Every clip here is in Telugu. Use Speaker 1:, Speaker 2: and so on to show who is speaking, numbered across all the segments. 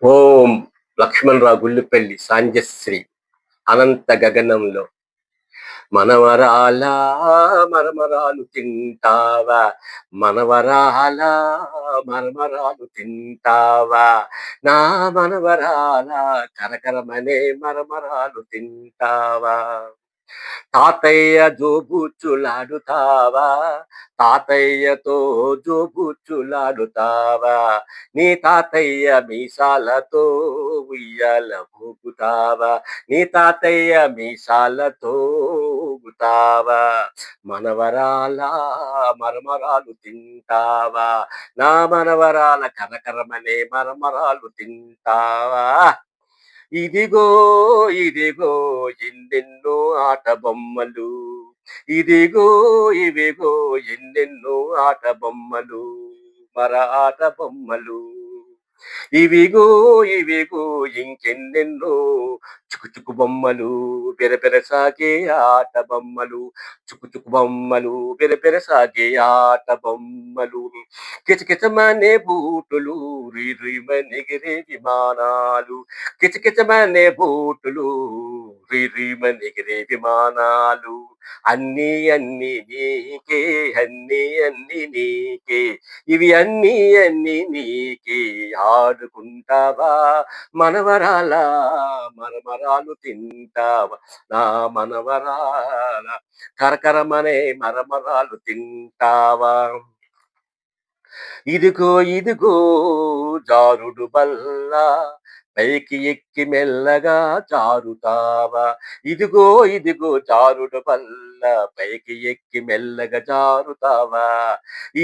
Speaker 1: ఓం లక్ష్మణరావు గుళ్ళుపల్లి సాంజశ్రీ అనంత గగనంలో మనవరాల మరమరాలు తింటావా, మనవరాల మరమరాలు తింటావా, నా మనవరాల కరకరమనే మరమరాలు తింటావా, తాతయ్య జోబుచ్చులాడుతావా, తాతయ్యతో జోబుచ్చులాడుతావా, నీ తాతయ్య మీసాలతో ఉయ్యాల ఊగుతావా, నీ తాతయ్య మీసాలతో ఊగుతావా, మనవరాల మరమరాలు తింటావా, నా మనవరాల కరకరమనే మరమరాలు తింటావా, ఇదిగో ఇదిగో ఎన్నెన్నో ఆట బొమ్మలు, ఇదిగో ఇవిగో ఎన్నెన్నో ఆట బొమ్మలు, మర ఆట బొమ్మలు, ఇవిగో ఇవిగో ఇంకెన్నెన్నో చుకు చుకు బొమ్మలు, పెరపెర సాగే ఆట బొమ్మలు, చుకు చుకు బొమ్మలు, పెరపెర సాగే ఆట బొమ్మలు, కిచకిచమనే బూటులు, రిరిమనెగిరే విమానాలు, కిచకిచమనే బూటులు, రిరిమనెగిరే విమానాలు, అన్నీ అన్నీ నీకే, అన్నీ అన్నీ నీకే, ఇవి అన్నీ అన్నీ నీకే, ఆడుకుంటావా మనవరాల మరమరాలు తింటావా, నా మనవరాల కరకరమనే మరమరాలు తింటావా, ఇదిగో ఇదిగో జారుడు బల్ల, పైకి ఎక్కి మెల్లగా జారుతావా, ఇదిగో ఇదిగో జారుడు బల్ల, పైకి ఎక్కి మెల్లగా జారుతావా,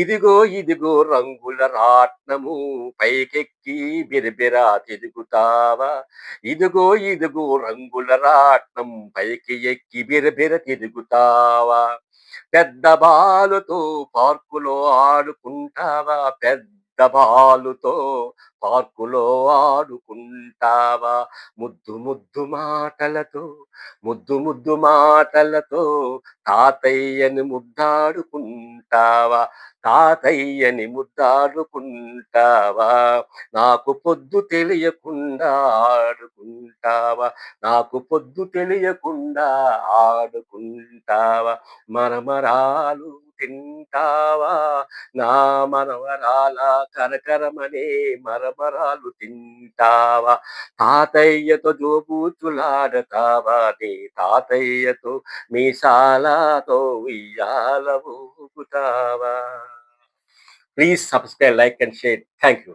Speaker 1: ఇదిగో ఇదిగో రంగుల రాట్నము, పైకెక్కి బిరబిరా తిరుగుతావా, ఇదిగో ఇదిగో రంగుల రాట్నం, పైకి ఎక్కి బిరబిర తిరుగుతావా, పెద్ద బాలుతో పార్కులో ఆడుకుంటావా, పెద్ద బాలుతో పార్కులో ఆడుకుంటావా, ముద్దు ముద్దు మాటలతో, ముద్దు ముద్దు మాటలతో తాతయ్యని ముద్దాడుకుంటావా, తాతయ్యని ముద్దాడుకుంటావా, నాకు పొద్దు తెలియకుండా ఆడుకుంటావా, నాకు పొద్దు తెలియకుండా ఆడుకుంటావా, మరమరాలు తింటావా, నా మనవరాల కరకరమనే మరమరాలు తింటావా, తాతయ్యతో జోబూచులాడతావా, నీ తాతయ్యతో మీసాలతో ఉయ్యాల ఊగుతావా. Please subscribe, like and share. Thank you.